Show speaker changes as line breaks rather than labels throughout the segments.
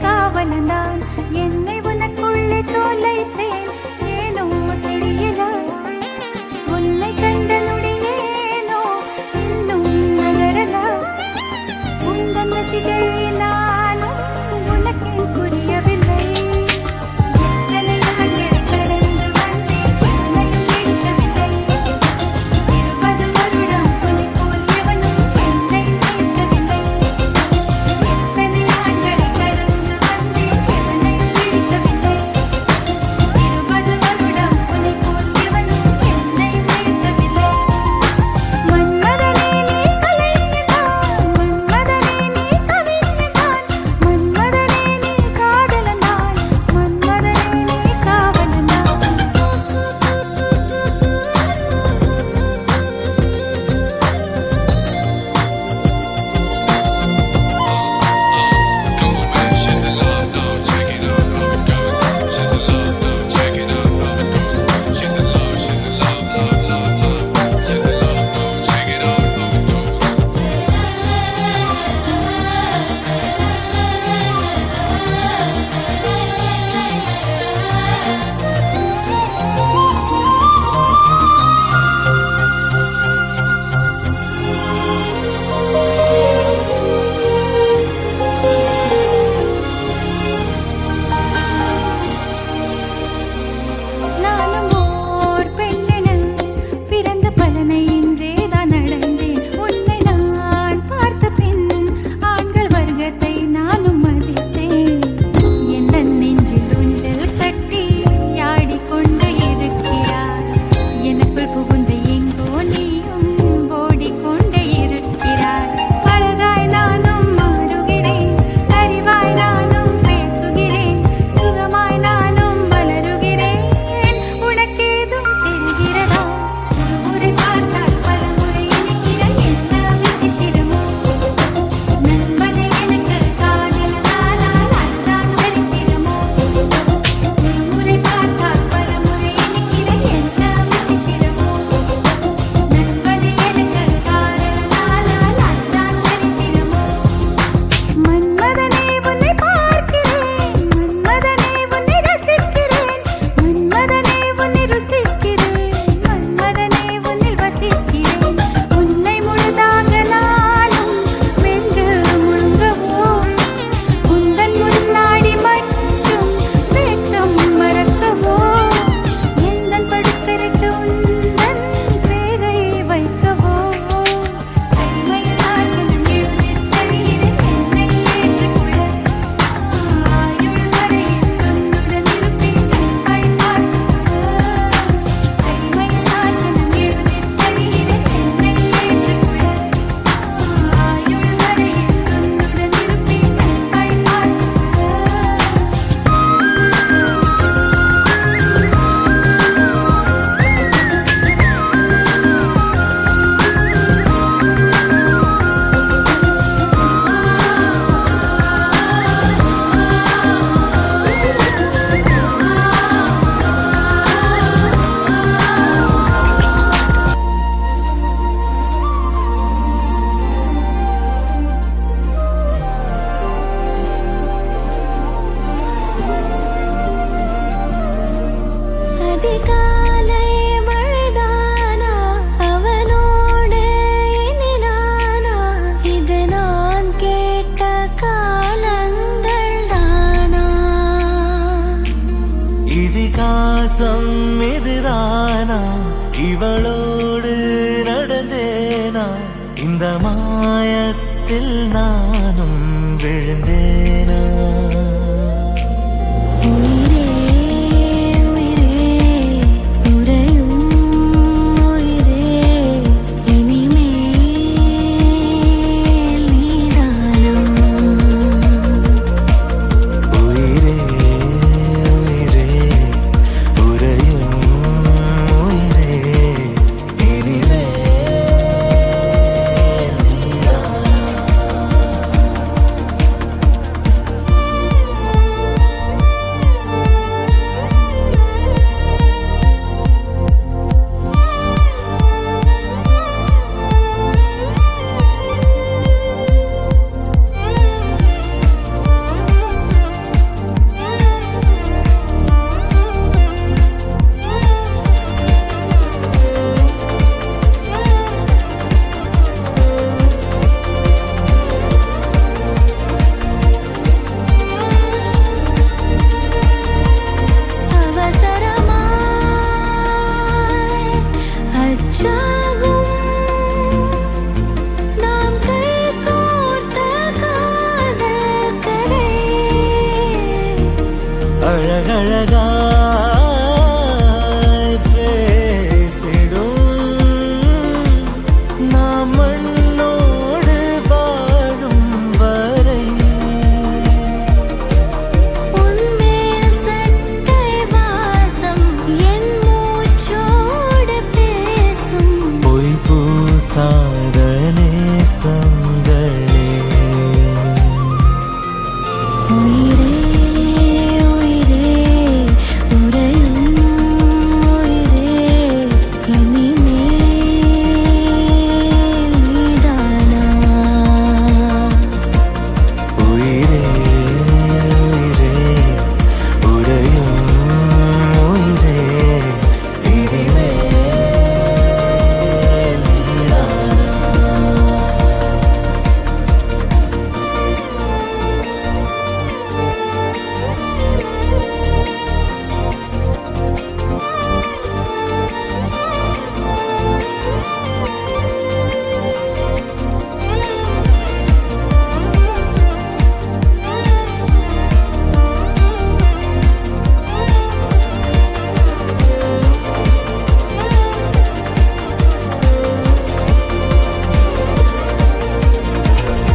காவலந்தான் என்னை உனக்குள்ளே தொலைத்தேன் ஏனோ தெரியல உன்னை கண்ட நொடியேனோ இன்னும் நகரல உந்தன் ரசிகை நானும் உனக்கேன் புரியவில்லை எத்தனை ஆண்களை கடந்து வந்தேன் எவனையும் பிடிக்கவில்லை 20 வருடம் உன்னை போல் எவனும் என்னை நேர்த்தவில்லை எத்தனை ஆண்களை கடந்து வந்தேன் எவனையும் பிடிக்கவில்லை 20 வருடம் உன்னை போல் எவனும் என்னை நேர்த்தவில்லை மன்மதனே நீ கலைஞன்தான் மன்மதனே நீ கவிஞன்தான் மன்மதனே நீ காதலன்தான் மன்மதனே நீ காவலன்தான்
She's in love, no, check it out, overdose. She's in love, no, check it out, overdose. She's in love, love, love, love. She's in love, no, check it out, overdose.
நானும் ஓர் பெண்ணென பிறந்த பலனை இன்றே தான் அடைந்தேன் உன்னை நான் பார்த்த பின் ஆண்கள் வர்க்கத்தை நானும் மதித்தேன் எந்தன் நெஞ்சில் ஊஞ்சல் கட்டி ஆடிக்கொண்டு இருக்கிறாய் எனக்குள் புகுந்து எங்கோ நீயும் ஓடிக்கொண்டே இருக்கிறாய் அழகாய் நானும் மாறுகிறேன் அறிவாய் நானும் பேசுகிறேன் சுகமாய் நானும் மலருகிறேன் உனக்கேதும் தெரிகிறதா ஒரு முறை பார்த்தால் பல முறை நினைக்கிற என்ன விசித்திரமோ நண்பனே எனக்கு காதலனானால் அதுதான் சரித்திரமோ ஒரு முறை பார்த்தால் பல முறை நினைக்கிற என்ன விசித்திரமோ நண்பனே எனக்கு காதலனானால் அதுதான் சரித்திரமோ மன்மதனே உன்னை பார்க்கிறேன் மன்மதனே உன்னை ரசிக்கிறேன் மன்மதனே உன்னை ருசிக்கிறேன் மன்மதனே உன்னில் வசிக்கிறேன் உன்னை முழுதாக நானும் வென்று முழுங்கவோ உந்தன் முன்னாடி மட்டும் வேட்டம் மறக்கவோ எந்தன் படுக்கரைக்கு உந்தன் பேரை வைக்கவோ அடிமை சாசனம் எழுதித் தருகிறேன் என்னை ஏற்றுக்கொள்ள ஆயுள் வரையில் உன்னுடன் இருப்பேன் அன்பாய் பார்த்துக்கொள்ள அடிமை சாசனம் எழுதித் தருகிறேன் என்னை ஏற்றுக்கொள்ள ஆயுள் வரையில் உன்னுடன் இருப்பேன் அன்பாய் பார்த்துக்கொள்ள அதிகாலை மழைதானா அவனோடு இனி நானா இது நான் கேட்ட காலங்கள் தானா
இதிகாசம் இதுதானா இவளோடு நடந்தேனா இந்த மாயத்தில் நானும் விழுந்தேனா
உயிரே உயிரே உறையும் உயிரே இனிமேல் நீதானா
உயிரே உயிரே உறையும் உயிரே அழகாய் பேசிடும் நாம் மண்ணோடு வாழும் வரை
உன்மேல் சட்டை வாசம் என் மூச்சோடு பேசும்
பொய் பூசாத நேசங்களே
உயிரே உயிரே உறையும் உயிரே இனிமேல் நீதானா
உயிரே உயிரே உறையும் உயிரே இனிமேல் நீதானா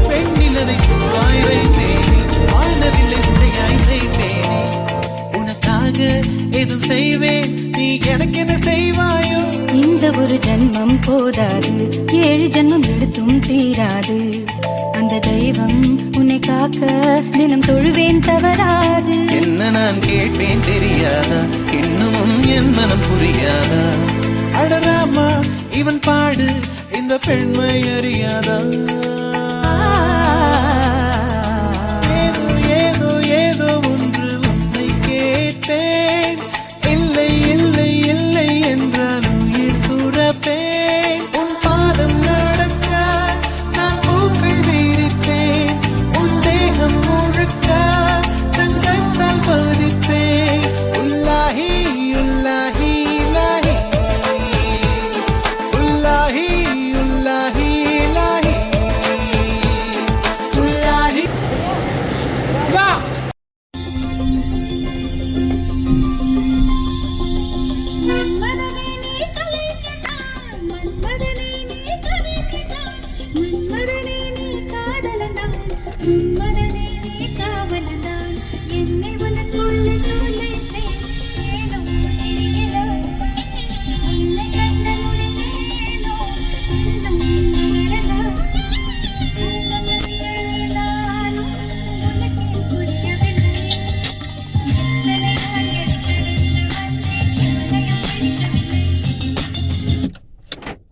பெண்ணிலவை பூவாய் வைப்பேனே, வானவில்லை உடையாய் வைப்பேனே. உனக்காக எதுவும் செய்வேன், நீ எனக்கு என்ன செய்வாயோ?
இந்த ஒரு ஜன்மம் போதாது 7 ஜன்மம் எடுத்தும் தீராது அந்த தெய்வம் உன்னை காக்க தினம் தொழுவேன் தவறாது
என்ன நான் கேட்பேன் தெரியாதா, இன்னமும் என் மனம் புரியாதா? அடராமா இவன் பாடு இந்த பெண்மை அறியாதா? ஏதோ ஏதோ ஏதோ ஒன்று உன்னை கேட்பேன், இல்லை இல்லை இல்லை என்றால் உயிர் துறப்பேன். உன் பாதம் நடக்க நான் பூக்கள் விரிப்பேன், உன் தேகம் முழுக்க தங்கத்தால் பதிப்பேன். உல்லாஹி உல்லாஹி இலாஹி, உல்லாஹி உல்லாஹி இலாஹி, உல்லாஹி.
மன்மதனே நீ கலைக்கிறாய் மன்மதனே நீ கலைக்கிறாய் மன்மதனே நீ காதலனான் மன்மதனே நீ காவலனான் என்னை உனக்குள்ளே